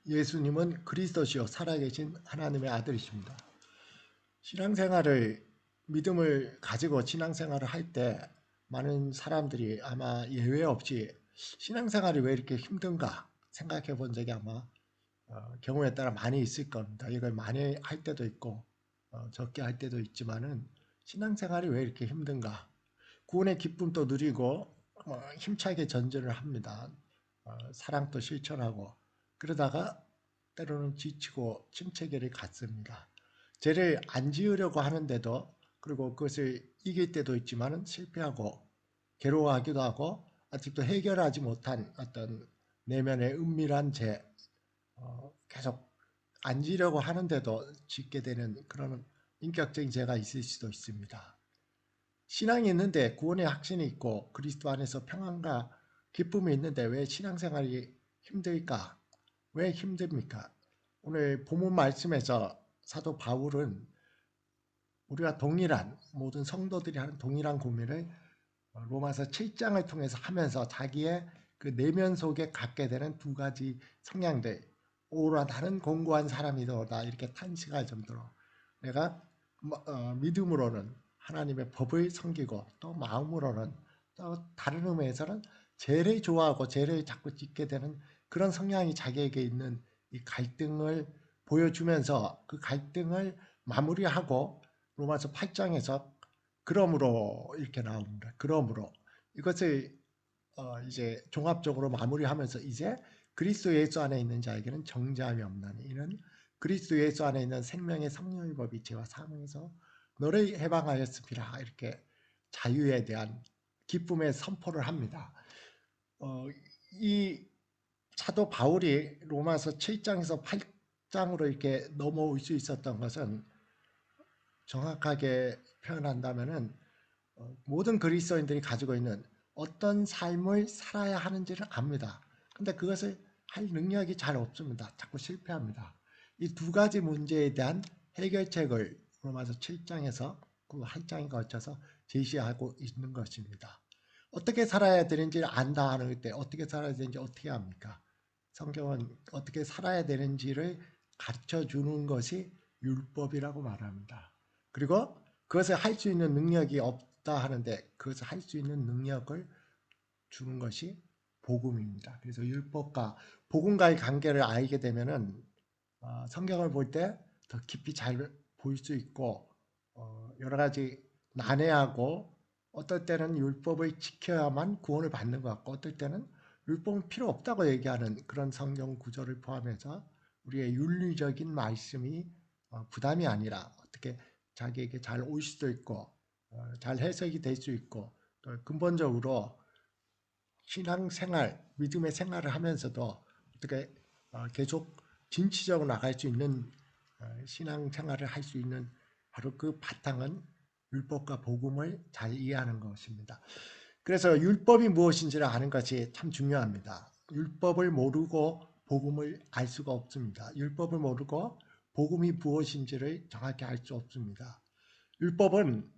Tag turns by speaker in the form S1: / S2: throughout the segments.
S1: 예수님은 그리스도시요 살아계신 하나님의 아들이십니다. 신앙생활을 믿음을 가지고 신앙생활을 할 때 많은 사람들이 아마 예외 없이 신앙생활이 왜 이렇게 힘든가 생각해 본 적이 아마 경우에 따라 많이 있을 겁니다. 이걸 많이 할 때도 있고 적게 할 때도 있지만은 신앙생활이 왜 이렇게 힘든가? 구원의 기쁨도 누리고 힘차게 전진을 합니다. 사랑도 실천하고 그러다가 때로는 지치고 침체기를 갖습니다. 죄를 안 지으려고 하는데도 그리고 그것을 이길 때도 있지만 실패하고 괴로워하기도 하고 아직도 해결하지 못한 어떤 내면의 은밀한 죄 계속 안 지려고 하는데도 짓게 되는 그런 인격적인 죄가 있을 수도 있습니다. 신앙이 있는데 구원의 확신이 있고 그리스도 안에서 평안과 기쁨이 있는데 왜 신앙생활이 힘들까? 왜 힘듭니까? 오늘 본문 말씀에서 사도 바울은 우리가 동일한 모든 성도들이 하는 동일한 고민을 로마서 7장을 통해서 하면서 자기의 그 내면 속에 갖게 되는 두 가지 성향들 오라 나는 공고한 사람이다 이렇게 탄식할 정도로 내가 믿음으로는 하나님의 법을 섬기고 또 마음으로는 또 다른 의미에서는 죄를 좋아하고 죄를 자꾸 짓게 되는 그런 성향이 자기에게 있는 이 갈등을 보여주면서 그 갈등을 마무리하고 로마서 8장에서 그러므로 이렇게 나옵니다. 그러므로 이것을 이제 종합적으로 마무리하면서 이제 그리스도 예수 안에 있는 자에게는 정죄함이 없나니 이는 그리스도 예수 안에 있는 생명의 성령의 법이 죄와 사망에서 너를 해방하였습니다. 이렇게 자유에 대한 기쁨의 선포를 합니다. 이 사도 바울이 로마서 7장에서 8장으로 이렇게 넘어올 수 있었던 것은 정확하게 표현한다면은 모든 그리스도인들이 가지고 있는 어떤 삶을 살아야 하는지를 압니다. 근데 그것을 할 능력이 잘 없습니다. 자꾸 실패합니다. 이 두 가지 문제에 대한 해결책을 로마서 7장에서 그 한 장에 걸쳐서 제시하고 있는 것입니다. 어떻게 살아야 되는지를 안다 하는 때 어떻게 살아야 되는지 어떻게 합니까? 성경은 어떻게 살아야 되는지를 가르쳐 주는 것이 율법이라고 말합니다. 그리고 그것을 할 수 있는 능력이 없다 하는데 그것을 할 수 있는 능력을 주는 것이 복음입니다. 그래서 율법과 복음과의 관계를 알게 되면은 성경을 볼 때 더 깊이 잘 볼 수 있고 여러 가지 난해하고 어떨 때는 율법을 지켜야만 구원을 받는 것 같고 어떨 때는 율법은 필요 없다고 얘기하는 그런 성경 구절을 포함해서 우리의 윤리적인 말씀이 부담이 아니라 어떻게 자기에게 잘 올 수도 있고 잘 해석이 될 수 있고 또 근본적으로 신앙생활, 믿음의 생활을 하면서도 어떻게 계속 진취적으로 나갈 수 있는 신앙생활을 할 수 있는 바로 그 바탕은 율법과 복음을 잘 이해하는 것입니다. 그래서 율법이 무엇인지를 아는 것이 참 중요합니다. 율법을 모르고 복음을 알 수가 없습니다. 율법을 모르고 복음이 무엇인지를 정확히 알 수 없습니다. 율법은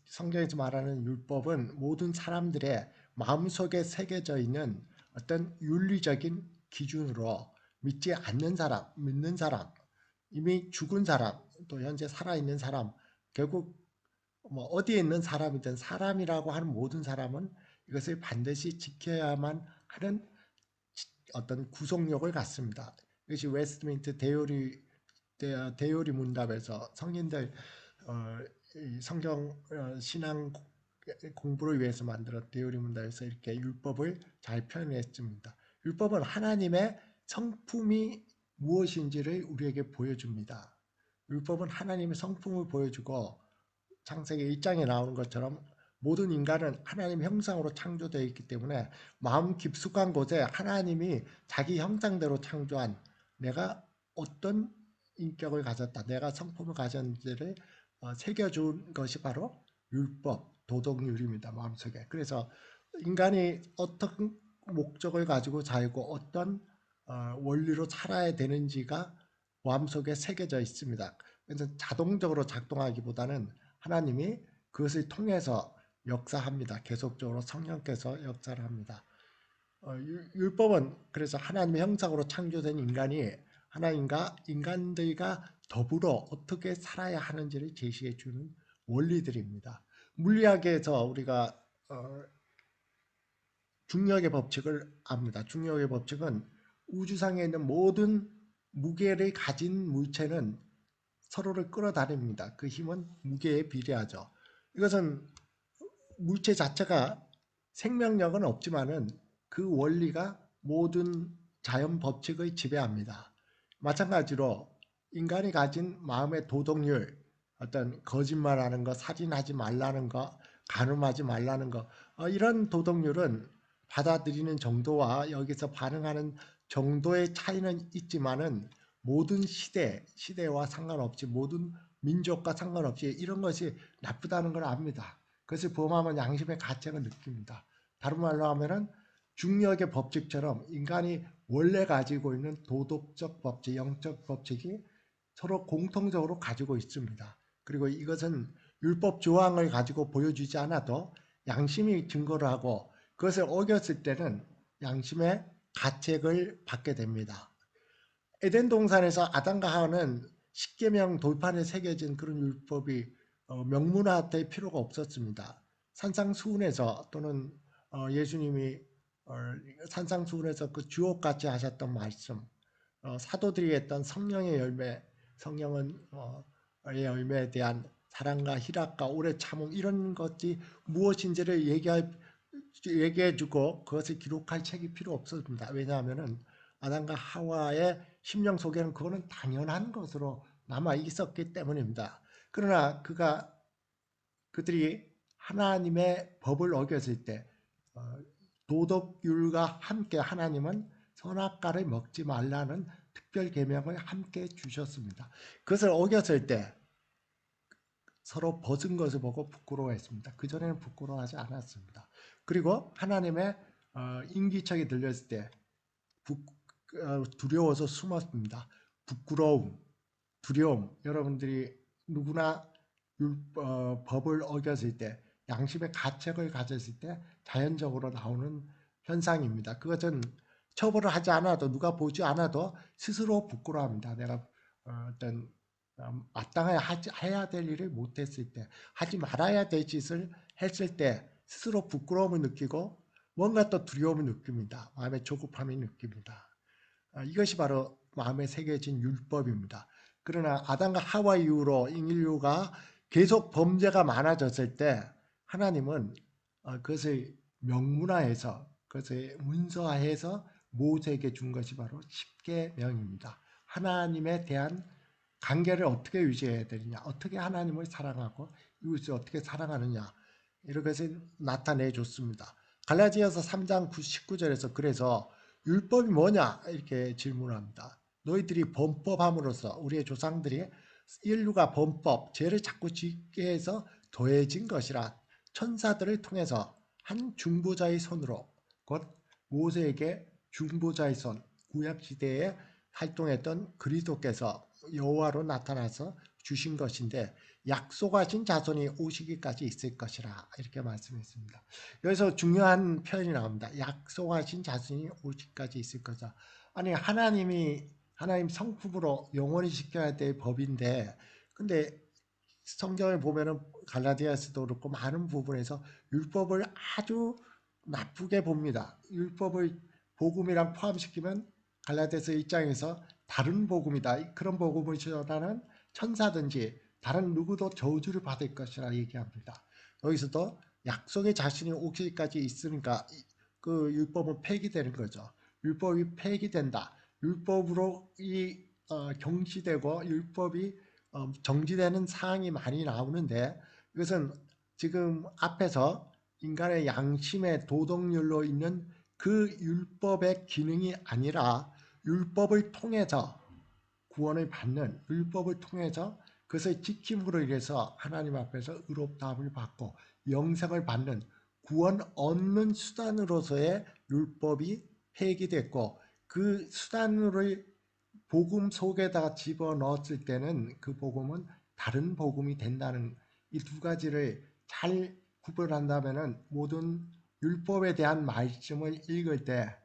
S1: 성경에서 말하는 율법은 모든 사람들의 마음속에 새겨져 있는 어떤 윤리적인 기준으로 믿지 않는 사람, 믿는 사람, 이미 죽은 사람, 또 현재 살아있는 사람, 결국 뭐 어디에 있는 사람이든 사람이라고 하는 모든 사람은 이것을 반드시 지켜야만 하는 어떤 구속력을 갖습니다. 이것이 웨스트민트 대요리 문답에서 성인들 성경 신앙 공부를 위해서 만들었던 대요리 문답에서 이렇게 율법을 잘 표현했습니다. 율법은 하나님의 성품이 무엇인지를 우리에게 보여줍니다. 율법은 하나님의 성품을 보여주고 창세기 1장에 나오는 것처럼 모든 인간은 하나님 형상으로 창조되어 있기 때문에 마음 깊숙한 곳에 하나님이 자기 형상대로 창조한 내가 어떤 인격을 가졌다, 내가 성품을 가졌는지를 새겨준 것이 바로 율법, 도덕률입니다. 마음속에. 그래서 인간이 어떤 목적을 가지고 살고 어떤 원리로 살아야 되는지가 마음속에 새겨져 있습니다. 그래서 자동적으로 작동하기보다는 하나님이 그것을 통해서 역사합니다. 계속적으로 성령께서 역사를 합니다. 율법은 그래서 하나님의 형상으로 창조된 인간이 하나님과 인간들과 더불어 어떻게 살아야 하는지를 제시해 주는 원리들입니다. 물리학에서 우리가 중력의 법칙을 압니다. 중력의 법칙은 우주상에 있는 모든 무게를 가진 물체는 서로를 끌어다닙니다. 그 힘은 무게에 비례하죠. 이것은 물체 자체가 생명력은 없지만은 그 원리가 모든 자연 법칙을 지배합니다. 마찬가지로 인간이 가진 마음의 도덕률, 어떤 거짓말하는 거, 살인하지 말라는 거, 간음하지 말라는 거, 이런 도덕률은 받아들이는 정도와 여기서 반응하는 정도의 차이는 있지만은 모든 시대와 상관없이 모든 민족과 상관없이 이런 것이 나쁘다는 걸 압니다. 그것을 범하면 양심의 가책을 느낍니다. 다른 말로 하면은 중력의 법칙처럼 인간이 원래 가지고 있는 도덕적 법칙, 영적 법칙이 서로 공통적으로 가지고 있습니다. 그리고 이것은 율법 조항을 가지고 보여주지 않아도 양심이 증거를 하고 그것을 어겼을 때는 양심의 가책을 받게 됩니다. 에덴 동산에서 아담과 하와는 십계명 돌판에 새겨진 그런 율법이 명문화될 필요가 없었습니다. 산상수훈에서 또는 예수님이 산상수훈에서 그 주옥같이 하셨던 말씀, 사도들이 했던 성령의 열매, 성령은 의 열매에 대한 사랑과 희락과 오래 참음 이런 것이 무엇인지를 얘기해주고 그것을 기록할 책이 필요 없었습니다. 왜냐하면은 아담과 하와의 심령 속에는 그거는 당연한 것으로 남아 있었기 때문입니다. 그러나 그들이 하나님의 법을 어겼을 때 도덕율과 함께 하나님은 선악과를 먹지 말라는 특별 계명을 함께 주셨습니다. 그것을 어겼을 때 서로 벗은 것을 보고 부끄러워했습니다. 그전에는 부끄러워하지 않았습니다. 그리고 하나님의 인기척이 들렸을 때 두려워서 숨었습니다. 부끄러움, 두려움, 여러분들이 누구나 법을 어겼을 때 양심의 가책을 가졌을 때 자연적으로 나오는 현상입니다. 그것은 처벌을 하지 않아도 누가 보지 않아도 스스로 부끄러워합니다. 내가 어떤 마땅히 해야 될 일을 못했을 때, 하지 말아야 될 짓을 했을 때 스스로 부끄러움을 느끼고 뭔가 또 두려움을 느낍니다. 마음의 조급함을 느낍니다. 이것이 바로 마음에 새겨진 율법입니다. 그러나 아담과 하와 이후로 인류가 계속 범죄가 많아졌을 때 하나님은 그것을 명문화해서 그것을 문서화해서 모세에게 준 것이 바로 십계명입니다. 하나님에 대한 관계를 어떻게 유지해야 되느냐, 어떻게 하나님을 사랑하고 이웃을 어떻게 사랑하느냐 이런 것을 나타내 줬습니다. 갈라디아서 3장 19절에서 그래서 율법이 뭐냐 이렇게 질문합니다. 너희들이 범법함으로써 우리의 조상들이 인류가 범법, 죄를 자꾸 짓게 해서 더해진 것이라 천사들을 통해서 한 중보자의 손으로 곧 모세에게 중보자의 손, 구약시대에 활동했던 그리스도께서 여호와로 나타나서 주신 것인데 약속하신 자손이 오시기까지 있을 것이라 이렇게 말씀했습니다. 여기서 중요한 표현이 나옵니다. 약속하신 자손이 오시기까지 있을 거다. 아니 하나님 성품으로 영원히 지켜야 될 법인데 근데 성경을 보면은 갈라디아서도 그렇고 많은 부분에서 율법을 아주 나쁘게 봅니다. 율법을 복음이랑 포함시키면 갈라디아서 1장에서 다른 복음이다. 그런 복음을 전하는 천사든지 다른 누구도 저주를 받을 것이라 얘기합니다. 여기서도 약속의 자신이 오기까지 있으니까 그 율법은 폐기되는 거죠. 율법이 폐기된다. 율법으로 경시되고 율법이 정지되는 사항이 많이 나오는데 이것은 지금 앞에서 인간의 양심의 도덕률로 있는 그 율법의 기능이 아니라 율법을 통해서 구원을 받는 율법을 통해서 그것을 지킴으로 인해서 하나님 앞에서 의롭다함을 받고 영생을 받는 구원 얻는 수단으로서의 율법이 폐기됐고 그 수단을 복음 속에다가 집어넣었을 때는 그 복음은 다른 복음이 된다는 이 두 가지를 잘 구별한다면 모든 율법에 대한 말씀을 읽을 때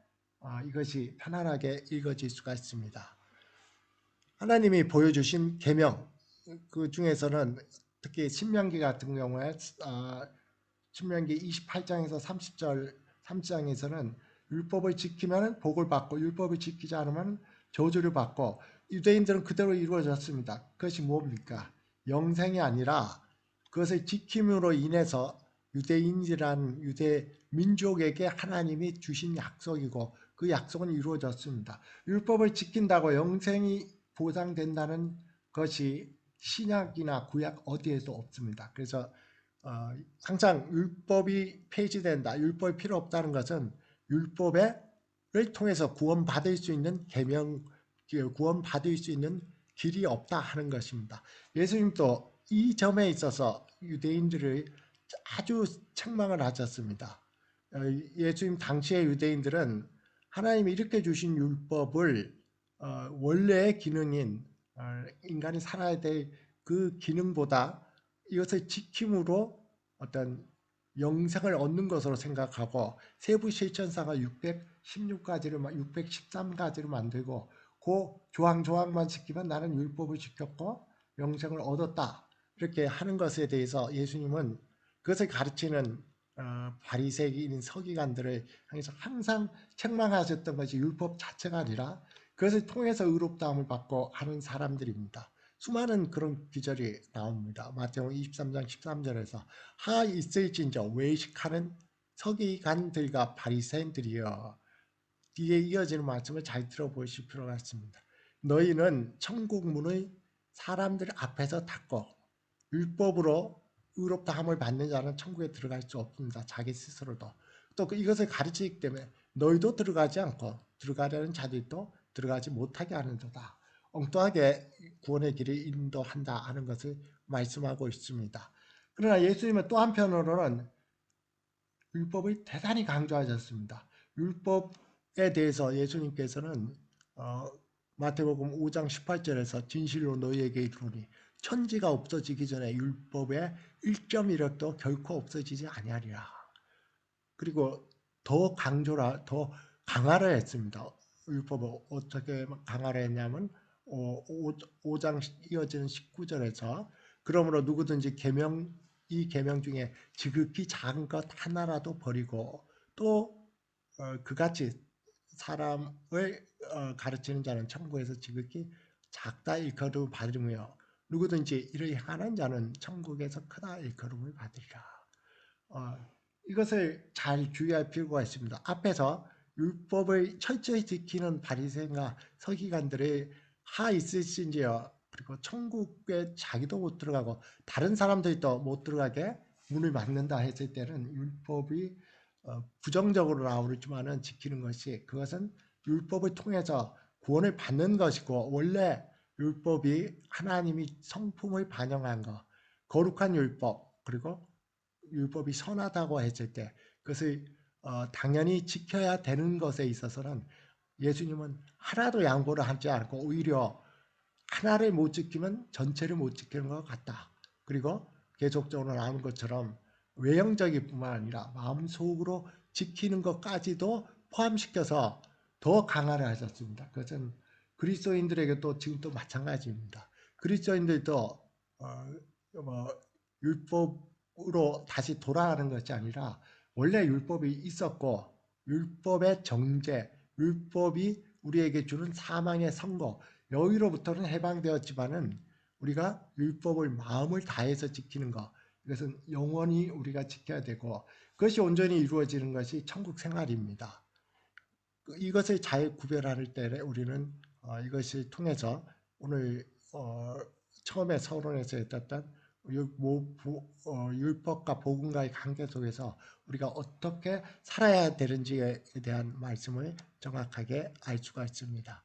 S1: 이것이 편안하게 읽어질 수가 있습니다. 하나님이 보여주신 계명 그 중에서는 특히 신명기 같은 경우에 신명기 28장에서 30절 3장에서는 율법을 지키면 복을 받고 율법을 지키지 않으면 저주를 받고 유대인들은 그대로 이루어졌습니다. 그것이 뭡니까? 영생이 아니라 그것을 지킴으로 인해서 유대인이라는 유대 민족에게 하나님이 주신 약속이고 그 약속은 이루어졌습니다. 율법을 지킨다고 영생이 보장된다는 것이 신약이나 구약 어디에도 없습니다. 그래서 항상 율법이 폐지된다, 율법이 필요 없다는 것은 율법을 통해서 구원받을 수 있는 계명, 구원받을 수 있는 길이 없다 하는 것입니다. 예수님도 이 점에 있어서 유대인들을 아주 책망을 하셨습니다. 예수님 당시의 유대인들은 하나님이 이렇게 주신 율법을 원래의 기능인 인간이 살아야 될 그 기능보다 이것을 지킴으로 어떤 영생을 얻는 것으로 생각하고 세부 실천사가 616가지를 613가지를 만들고 그 조항만 지키면 나는 율법을 지켰고 영생을 얻었다 이렇게 하는 것에 대해서 예수님은 그것을 가르치는 바리새인 서기관들을 향해서 항상 책망하셨던 것이 율법 자체가 아니라 그것을 통해서 의롭다함을 받고 하는 사람들입니다. 수많은 그런 기절이 나옵니다. 마태복음 23장 13절에서 하 있을진저 외식하는 서기관들과 바리새인들이여. 뒤에 이어지는 말씀을 잘 들어보실 필요가 있습니다. 너희는 천국 문을 사람들 앞에서 닫고 율법으로 의롭다함을 받는 자는 천국에 들어갈 수 없습니다. 자기 스스로도. 또 이것을 가르치기 때문에 너희도 들어가지 않고 들어가려는 자들도 들어가지 못하게 하는도다. 엉뚱하게 구원의 길을 인도한다 하는 것을 말씀하고 있습니다. 그러나 예수님은 또 한편으로는 율법을 대단히 강조하셨습니다. 율법에 대해서 예수님께서는 마태복음 5장 18절에서 진실로 너희에게 이르노니 천지가 없어지기 전에 율법의 1.1획도 결코 없어지지 아니하리라. 그리고 더 강화를 했습니다. 율법을 어떻게 강화를 했냐면 5장 이어지는 19절에서 그러므로 누구든지 이 계명 중에 지극히 작은 것 하나라도 버리고 또 그같이 사람을 가르치는 자는 천국에서 지극히 작다 일컬음을 받으며 누구든지 이를 행하는 자는 천국에서 크다 일컬음을 받으리라. 이것을 잘 주의할 필요가 있습니다. 앞에서 율법을 철저히 지키는 바리새인과 서기관들의 하 있으신지요. 그리고 천국에 자기도 못 들어가고 다른 사람들도 못 들어가게 문을 막는다 했을 때는 율법이 부정적으로 나오지만은 지키는 것이 그것은 율법을 통해서 구원을 받는 것이고 원래 율법이 하나님이 성품을 반영한 것, 거룩한 율법 그리고 율법이 선하다고 했을 때 그것을 당연히 지켜야 되는 것에 있어서는 예수님은 하나도 양보를 하지 않고 오히려 하나를 못 지키면 전체를 못 지키는 것 같다. 그리고 계속적으로 나오는 것처럼 외형적일 뿐만 아니라 마음속으로 지키는 것까지도 포함시켜서 더 강화를 하셨습니다. 그것은 그리스도인들에게도 지금 또 마찬가지입니다. 그리스도인들도 율법으로 다시 돌아가는 것이 아니라 원래 율법이 있었고 율법의 정죄, 율법이 우리에게 주는 사망의 선고 여기로부터는 해방되었지만은 우리가 율법을 마음을 다해서 지키는 것 이것은 영원히 우리가 지켜야 되고 그것이 온전히 이루어지는 것이 천국 생활입니다. 이것을 잘 구별할 때 우리는 이것을 통해서 오늘 처음에 서론에서 했던 율법과 복음과의 관계 속에서 우리가 어떻게 살아야 되는지에 대한 말씀을 정확하게 알 수가 있습니다.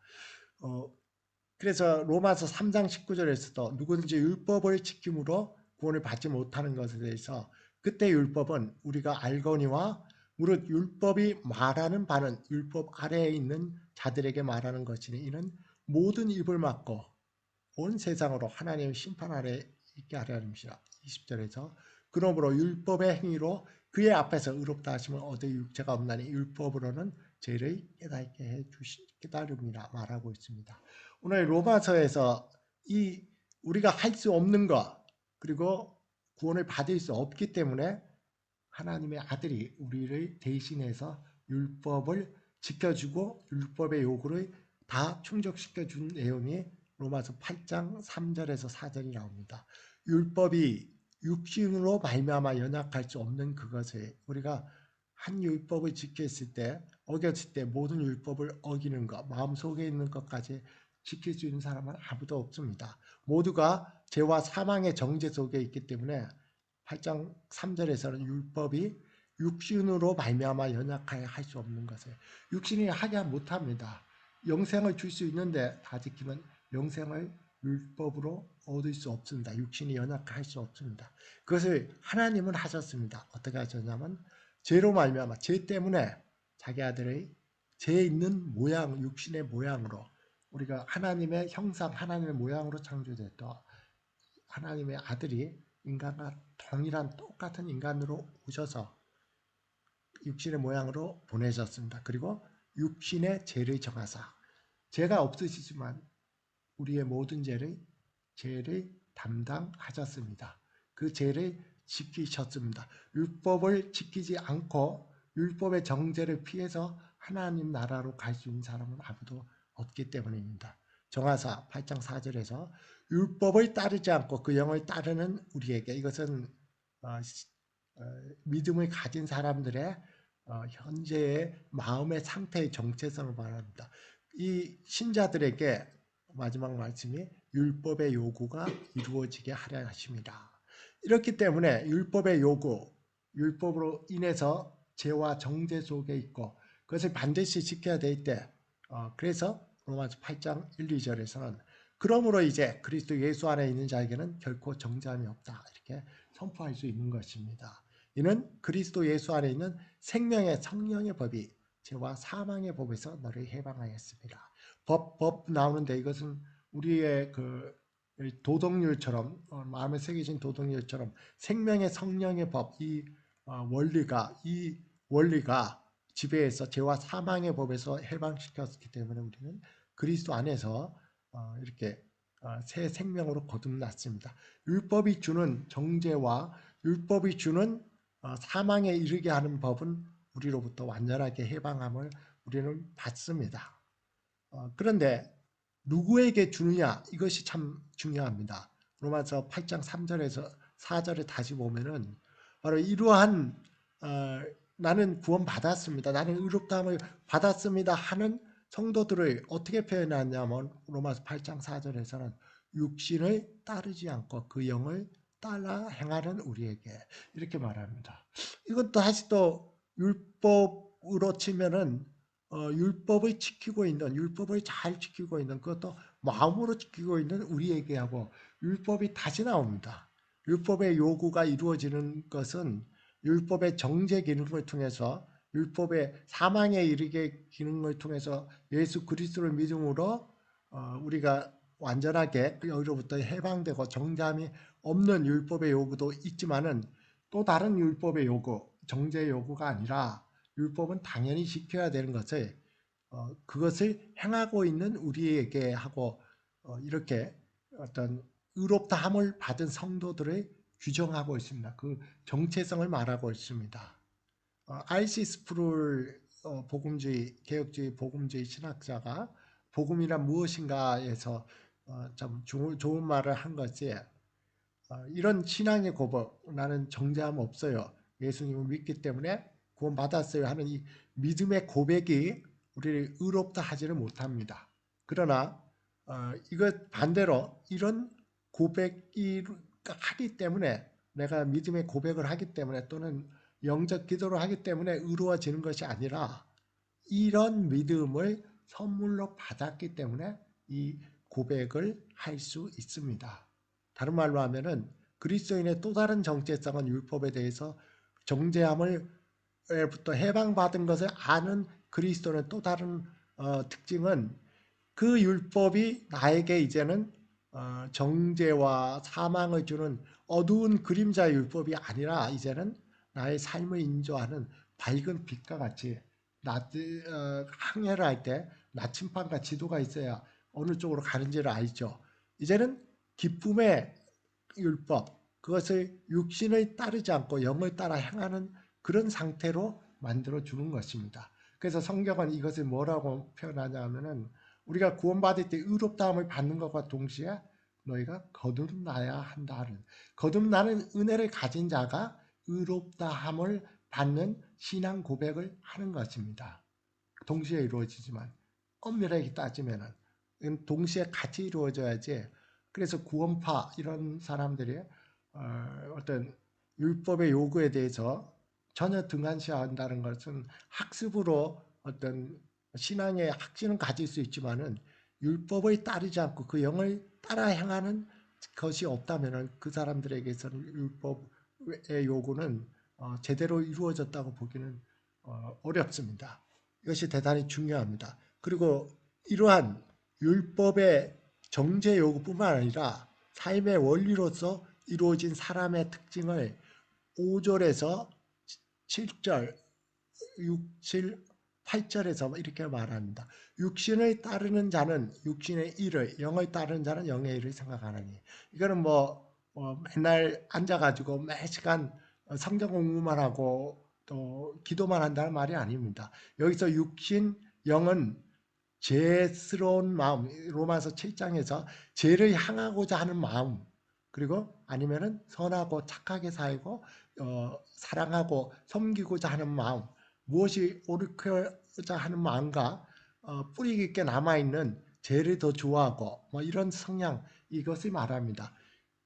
S1: 그래서 로마서 3장 19절에서도 누구든지 율법을 지킴으로 구원을 받지 못하는 것에 대해서 그때 율법은 우리가 알거니와 무릇 율법이 말하는 바는 율법 아래에 있는 자들에게 말하는 것이니 이는 모든 입을 막고 온 세상으로 하나님의 심판 아래 있게 하려 함이라. 20절에서 그러므로 율법의 행위로 그의 앞에서 의롭다 하시면 얻을 육체가 없나니 율법으로는 죄를 깨닫게 해 깨달음이라 말하고 있습니다. 오늘 로마서에서 이 우리가 할 수 없는 것 그리고 구원을 받을 수 없기 때문에 하나님의 아들이 우리를 대신해서 율법을 지켜주고 율법의 요구를 다 충족시켜준 내용이 로마서 8장 3절에서 4절이 나옵니다. 율법이 육신으로 말미암아 연약할 수 없는 그것을 우리가 한 율법을 지켰을 때 어겼을 때 모든 율법을 어기는 것 마음속에 있는 것까지 지킬 수 있는 사람은 아무도 없습니다. 모두가 죄와 사망의 정죄 속에 있기 때문에 8장 3절에서는 율법이 육신으로 말미암아 연약하여 할 수 없는 것을 육신이 하게 못합니다. 영생을 줄 수 있는데 다 지키면 영생을 율법으로 얻을 수 없습니다. 육신이 연약할 수 없습니다. 그것을 하나님은 하셨습니다. 어떻게 하셨냐면 죄로 말미암아 죄 때문에 자기 아들의 죄 있는 모양 육신의 모양으로 우리가 하나님의 형상 하나님의 모양으로 창조됐던 하나님의 아들이 인간과 동일한 똑같은 인간으로 오셔서 육신의 모양으로 보내셨습니다. 그리고 육신의 죄를 정하사 죄가 없으시지만 우리의 모든 죄를 담당하셨습니다. 그 죄를 지키셨습니다. 율법을 지키지 않고 율법의 정죄를 피해서 하나님 나라로 갈 수 있는 사람은 아무도 없기 때문입니다. 정하사 8장 4절에서 율법을 따르지 않고 그 영을 따르는 우리에게 이것은 믿음을 가진 사람들의 현재의 마음의 상태의 정체성을 말합니다. 이 신자들에게 마지막 말씀이 율법의 요구가 이루어지게 하려 하십니다. 이렇기 때문에 율법의 요구, 율법으로 인해서 죄와 정죄 속에 있고 그것을 반드시 지켜야 될 때 그래서 로마서 8장 1, 2절에서는 그러므로 이제 그리스도 예수 안에 있는 자에게는 결코 정죄함이 없다 이렇게 선포할 수 있는 것입니다. 이는 그리스도 예수 안에 있는 생명의 성령의 법이 죄와 사망의 법에서 너를 해방하였습니다. 법 나오는데 이것은 우리의 그 도덕률처럼 마음에 새겨진 도덕률처럼 생명의 성령의 법 이 원리가 지배해서 죄와 사망의 법에서 해방시켰기 때문에 우리는 그리스도 안에서 이렇게 새 생명으로 거듭났습니다. 율법이 주는 정죄와 율법이 주는 사망에 이르게 하는 법은 우리로부터 완전하게 해방함을 우리는 받습니다. 그런데 누구에게 주느냐 이것이 참 중요합니다. 로마서 8장 3절에서 4절에 다시 보면은 바로 이러한 나는 구원받았습니다. 나는 의롭다함을 받았습니다 하는 성도들을 어떻게 표현하냐면 로마서 8장 4절에서는 육신을 따르지 않고 그 영을 따라 행하는 우리에게 이렇게 말합니다. 이것도 다시 또 율법으로 치면은 율법을 지키고 있는 율법을 잘 지키고 있는 그것도 마음으로 지키고 있는 우리에게 하고 율법이 다시 나옵니다. 율법의 요구가 이루어지는 것은 율법의 정죄 기능을 통해서 율법의 사망에 이르게 기능을 통해서 예수 그리스도를 믿음으로 우리가 완전하게 여기로부터 해방되고 정죄함이 없는 율법의 요구도 있지만은 또 다른 율법의 요구, 정죄의 요구가 아니라 율법은 당연히 지켜야 되는 것을 그것을 행하고 있는 우리에게 하고 이렇게 어떤 의롭다함을 받은 성도들을 규정하고 있습니다. 그 정체성을 말하고 있습니다. R.C. 스프룰 복음주의 개혁주의 복음주의 신학자가 복음이란 무엇인가에서 참 좋은 말을 한 것이 이런 신앙의 고백 나는 정죄함 없어요. 예수님을 믿기 때문에 구원받았어요 하는 이 믿음의 고백이 우리를 의롭다 하지를 못합니다. 그러나 이것 반대로 이런 고백이 하기 때문에 내가 믿음의 고백을 하기 때문에 또는 영적 기도를 하기 때문에 의로워지는 것이 아니라 이런 믿음을 선물로 받았기 때문에 이 고백을 할 수 있습니다. 다른 말로 하면은 그리스도인의 또 다른 정체성은 율법에 대해서 정죄함을부터 해방받은 것을 아는 그리스도는 또 다른 특징은 그 율법이 나에게 이제는 정죄와 사망을 주는 어두운 그림자의 율법이 아니라 이제는 나의 삶을 인도하는 밝은 빛과 같이 항해를 할 때 나침반과 지도가 있어야 어느 쪽으로 가는지를 알죠. 이제는 기쁨의 율법, 그것을 육신을 따르지 않고 영을 따라 행하는 그런 상태로 만들어 주는 것입니다. 그래서 성경은 이것을 뭐라고 표현하냐 하면은 우리가 구원받을 때 의롭다함을 받는 것과 동시에 너희가 거듭나야 한다는, 거듭나는 은혜를 가진 자가 의롭다함을 받는 신앙 고백을 하는 것입니다. 동시에 이루어지지만 엄밀하게 따지면은 동시에 같이 이루어져야지. 그래서 구원파 이런 사람들이 어떤 율법의 요구에 대해서 전혀 등한시한다는 것은 학습으로 어떤 신앙의 확신은 가질 수 있지만은 율법을 따르지 않고 그 영을 따라 행하는 것이 없다면은 그 사람들에게서는 율법의 요구는 제대로 이루어졌다고 보기는 어렵습니다. 이것이 대단히 중요합니다. 그리고 이러한 율법의 정죄 요구뿐만 아니라 삶의 원리로서 이루어진 사람의 특징을 5절에서 7절, 6, 7, 8절에서 이렇게 말합니다. 육신을 따르는 자는 육신의 일을, 영을 따르는 자는 영의 일을 생각하느니. 이거는 맨날 앉아가지고 매 시간 성경 공부만 하고 또 기도만 한다는 말이 아닙니다. 여기서 육신, 영은 죄스러운 마음, 로마서 7장에서 죄를 향하고자 하는 마음, 그리고 아니면은 선하고 착하게 살고 사랑하고 섬기고자 하는 마음, 무엇이 옳고자 하는 마음과 뿌리 깊게 남아있는 죄를 더 좋아하고 이런 성향, 이것을 말합니다.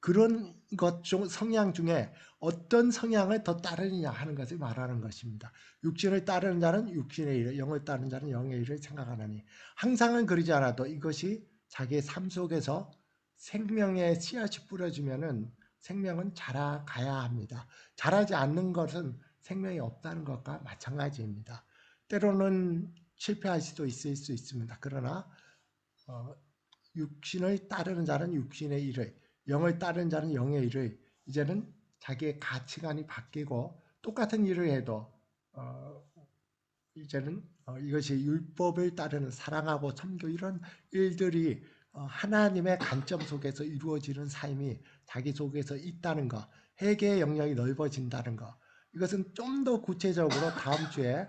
S1: 그런 성향 중에 어떤 성향을 더 따르느냐 하는 것을 말하는 것입니다. 육신을 따르는 자는 육신의 일을, 영을 따르는 자는 영의 일을 생각하나니, 항상은 그러지 않아도 이것이 자기의 삶 속에서 생명의 씨앗이 뿌려지면은 생명은 자라가야 합니다. 자라지 않는 것은 생명이 없다는 것과 마찬가지입니다. 때로는 실패할 수도 있을 수 있습니다. 그러나 육신을 따르는 자는 육신의 일을, 영을 따르는 자는 영의 일을, 이제는 자기의 가치관이 바뀌고 똑같은 일을 해도 이제는 이것이 율법을 따르는 사랑하고 섬겨 이런 일들이 하나님의 관점 속에서 이루어지는 삶이 자기 속에서 있다는 것, 회개의 영역이 넓어진다는 것, 이것은 좀 더 구체적으로 다음 주에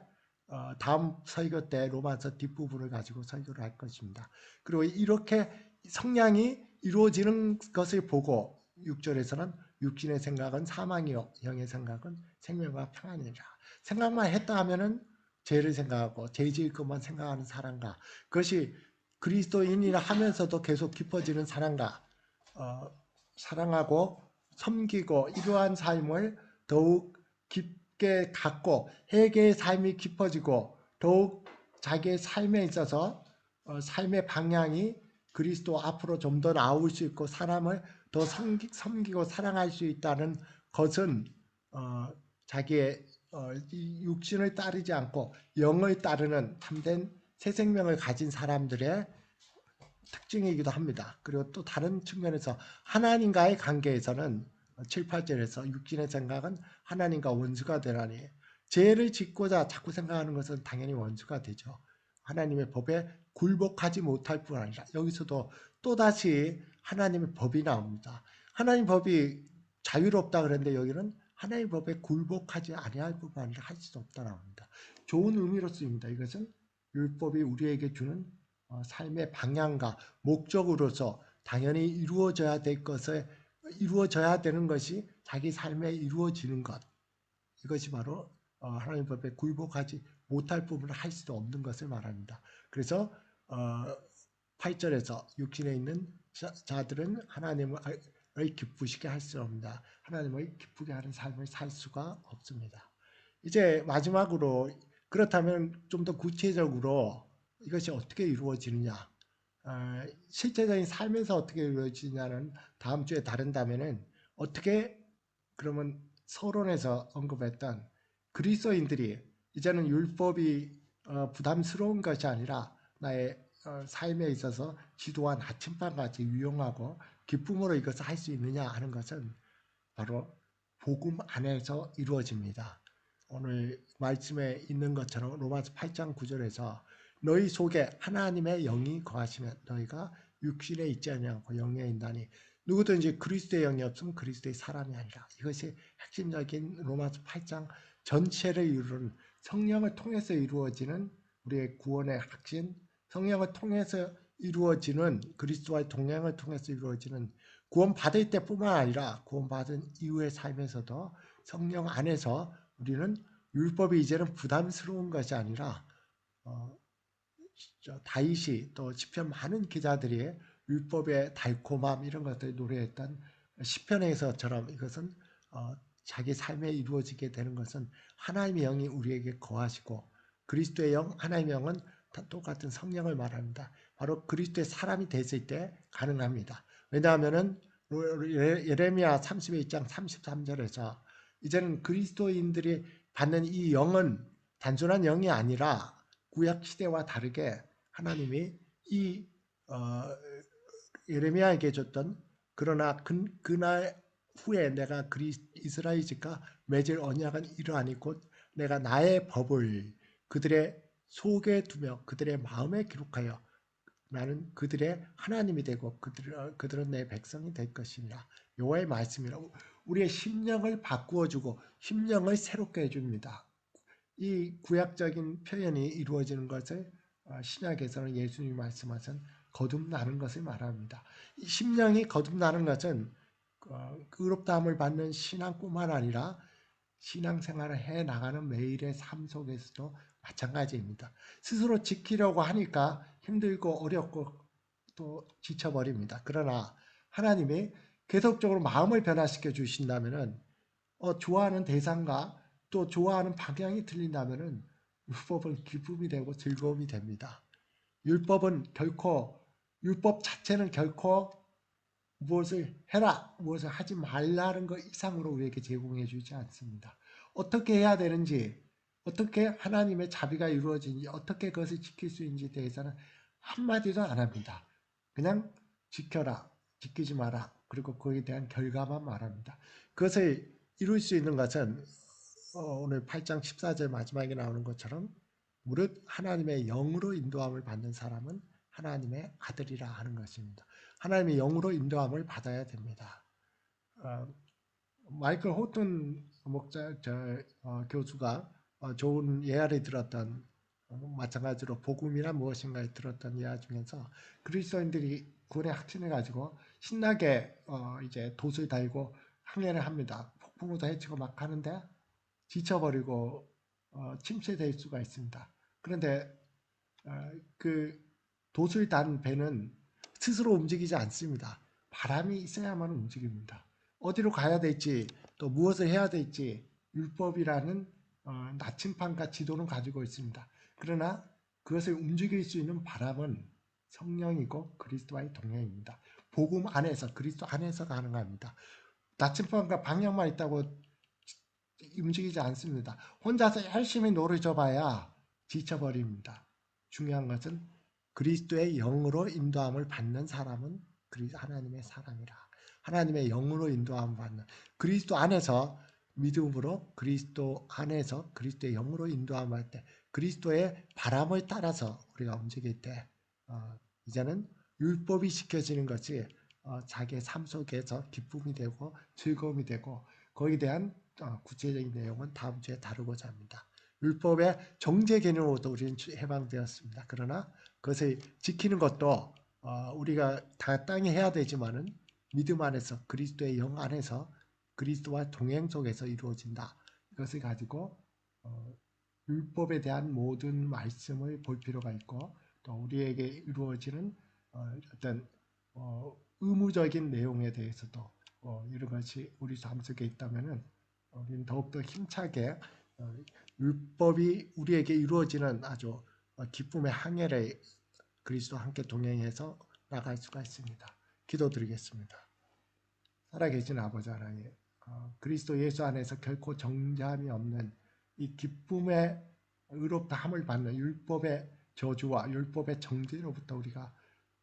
S1: 다음 설교 때 로마서 뒷부분을 가지고 설교를 할 것입니다. 그리고 이렇게 성량이 이루어지는 것을 보고 6절에서는 육신의 생각은 사망이요 영의 생각은 생명과 평안이라. 생각만 했다 하면은 죄를 생각하고 죄 지을 것만 생각하는 사람과, 그것이 그리스도인이라 하면서도 계속 깊어지는 사람과 사랑하고 섬기고 이러한 삶을 더욱 깊게 갖고 회개의 삶이 깊어지고 더욱 자기의 삶에 있어서 삶의 방향이 그리스도 앞으로 좀 더 나올 수 있고 사람을 더 섬기고 사랑할 수 있다는 것은 자기의 육신을 따르지 않고 영을 따르는 참된 새 생명을 가진 사람들의 특징이기도 합니다. 그리고 또 다른 측면에서 하나님과의 관계에서는 7, 8절에서 육신의 생각은 하나님과 원수가 되라니, 죄를 짓고자 자꾸 생각하는 것은 당연히 원수가 되죠. 하나님의 법에 굴복하지 못할 뿐 아니라, 여기서도 또다시 하나님의 법이 나옵니다. 하나님 법이 자유롭다 그랬는데 여기는 하나님 법에 굴복하지 아니할 뿐만 아니라 할 수도 없다 나옵니다. 좋은 의미로 쓰입니다. 이것은 율법이 우리에게 주는 삶의 방향과 목적으로서 당연히 이루어져야 될 것을 이루어져야 되는 것이 자기 삶에 이루어지는 것, 이것이 바로 하나님 법에 굴복하지 못할 부분을 할 수도 없는 것을 말합니다. 그래서 8절에서 육신에 있는 자들은 하나님을 기쁘시게 할 수 없습니다. 하나님을 기쁘게 하는 삶을 살 수가 없습니다. 이제 마지막으로, 그렇다면 좀 더 구체적으로 이것이 어떻게 이루어지느냐, 실제적인 삶에서 어떻게 이루어지냐는 다음 주에 다룬다면은, 어떻게 그러면 서론에서 언급했던 그리스도인들이 이제는 율법이 부담스러운 것이 아니라 나의 삶에 있어서 지도와 나침반같이 유용하고 기쁨으로 이것을 할 수 있느냐 하는 것은 바로 복음 안에서 이루어집니다. 오늘 말씀에 있는 것처럼 로마서 8장 9절에서 너희 속에 하나님의 영이 거하시면 너희가 육신에 있지 아니하고 영에 있나니 누구든지 그리스도의 영이 없으면 그리스도의 사람이 아니라. 이것이 핵심적인 로마서 8장 전체를 이루는 성령을 통해서 이루어지는 우리의 구원의 확신, 성령을 통해서 이루어지는 그리스도와의 동행을 통해서 이루어지는 구원 받을 때뿐만 아니라 구원 받은 이후의 삶에서도 성령 안에서 우리는 율법이 이제는 부담스러운 것이 아니라 다윗이 또 시편 많은 기자들이 율법의 달콤함 이런 것들을 노래했던 시편에서처럼 이것은 자기 삶에 이루어지게 되는 것은 하나님의 영이 우리에게 거하시고 그리스도의 영, 하나님의 영은 다 똑같은 성령을 말합니다. 바로 그리스도의 사람이 됐을 때 가능합니다. 왜냐하면은 예레미야 31장 33절에서 이제는 그리스도인들이 받는 이 영은 단순한 영이 아니라 구약 시대와 다르게 하나님이 이 예레미야에게 줬던 그러나 그날 후에 내가 이스라엘 집과 맺을 언약은 이러하니 곧 내가 나의 법을 그들의 속에 두며 그들의 마음에 기록하여 나는 그들의 하나님이 되고 그들은 내 백성이 될 것이니라. 여호와의 말씀이라. 우리의 심령을 바꾸어주고 심령을 새롭게 해줍니다. 이 구약적인 표현이 이루어지는 것을 신약에서는 예수님이 말씀하신 거듭나는 것을 말합니다. 이 심령이 거듭나는 것은 의롭다함을 받는 신앙뿐만 아니라 신앙생활을 해나가는 매일의 삶 속에서도 마찬가지입니다. 스스로 지키려고 하니까 힘들고 어렵고 또 지쳐버립니다. 그러나 하나님이 계속적으로 마음을 변화시켜 주신다면 좋아하는 대상과 또 좋아하는 방향이 틀린다면 율법은 기쁨이 되고 즐거움이 됩니다. 율법 자체는 결코 무엇을 해라, 무엇을 하지 말라는 것 이상으로 우리에게 제공해 주지 않습니다. 어떻게 해야 되는지, 어떻게 하나님의 자비가 이루어지는지, 어떻게 그것을 지킬 수 있는지에 대해서는 한마디도 안 합니다. 그냥 지켜라, 지키지 마라, 그리고 거기에 대한 결과만 말합니다. 그것을 이룰 수 있는 것은 오늘 8장 14절 마지막에 나오는 것처럼 무릇 하나님의 영으로 인도함을 받는 사람은 하나님의 아들이라 하는 것입니다. 하나님의 영으로 인도함을 받아야 됩니다. 마이클 호튼 목자 교수가 좋은 예화를 들었던 마찬가지로 복음이란 무엇인가에 들었던 예화 중에서 그리스도인들이 구원의 확신을 가지고 신나게 이제 돛을 달고 항해를 합니다. 폭풍우도 헤치고 막 하는데 지쳐버리고 침체될 수가 있습니다. 그런데 그 돛을 단 배는 스스로 움직이지 않습니다. 바람이 있어야만 움직입니다. 어디로 가야 될지 또 무엇을 해야 될지 율법이라는 나침판과 지도는 가지고 있습니다. 그러나 그것을 움직일 수 있는 바람은 성령이고 그리스도와의 동행입니다. 복음 안에서 그리스도 안에서 가능합니다. 나침판과 방향만 있다고 움직이지 않습니다. 혼자서 열심히 노력해봐야 지쳐버립니다. 중요한 것은 그리스도의 영으로 인도함을 받는 사람은 하나님의 사람이라. 하나님의 영으로 인도함을 받는 그리스도 안에서 믿음으로 그리스도 안에서 그리스도의 영으로 인도함을 할 때 그리스도의 바람을 따라서 우리가 움직일 때 이제는 율법이 지켜지는 것이 자기의 삶 속에서 기쁨이 되고 즐거움이 되고 거기에 대한 구체적인 내용은 다음 주에 다루고자 합니다. 율법의 정죄 개념으로도 우리는 해방되었습니다. 그러나 그것을 지키는 것도 우리가 다 땅에 해야 되지만은 믿음 안에서 그리스도의 영 안에서 그리스도와 동행 속에서 이루어진다. 이것을 가지고 율법에 대한 모든 말씀을 볼 필요가 있고 또 우리에게 이루어지는 어떤 의무적인 내용에 대해서도 이런 것이 우리 삶 속에 있다면은 우리는 더욱더 힘차게 율법이 우리에게 이루어지는 아주 기쁨의 항해를 그리스도와 함께 동행해서 나갈 수가 있습니다. 기도드리겠습니다. 살아계신 아버지 하나님, 그리스도 예수 안에서 결코 정죄함이 없는 이 기쁨의 의롭다함을 받는 율법의 저주와 율법의 정죄로부터 우리가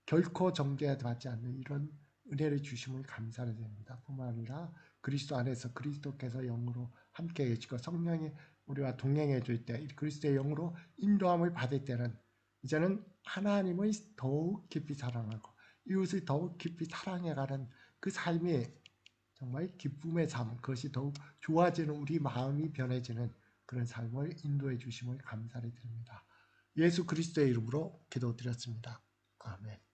S1: 결코 정죄받지 않는 이런 은혜를 주심을 감사드립니다. 뿐만 아니라 그리스도 안에서 그리스도께서 영으로 함께 해주고 성령이 우리와 동행해 줄 때 그리스도의 영으로 인도함을 받을 때는 이제는 하나님을 더욱 깊이 사랑하고 이웃을 더욱 깊이 사랑해가는 그 삶이 정말 기쁨의 삶, 그것이 더욱 좋아지는 우리 마음이 변해지는 그런 삶을 인도해 주심을 감사를 드립니다. 예수 그리스도의 이름으로 기도드렸습니다. 아멘.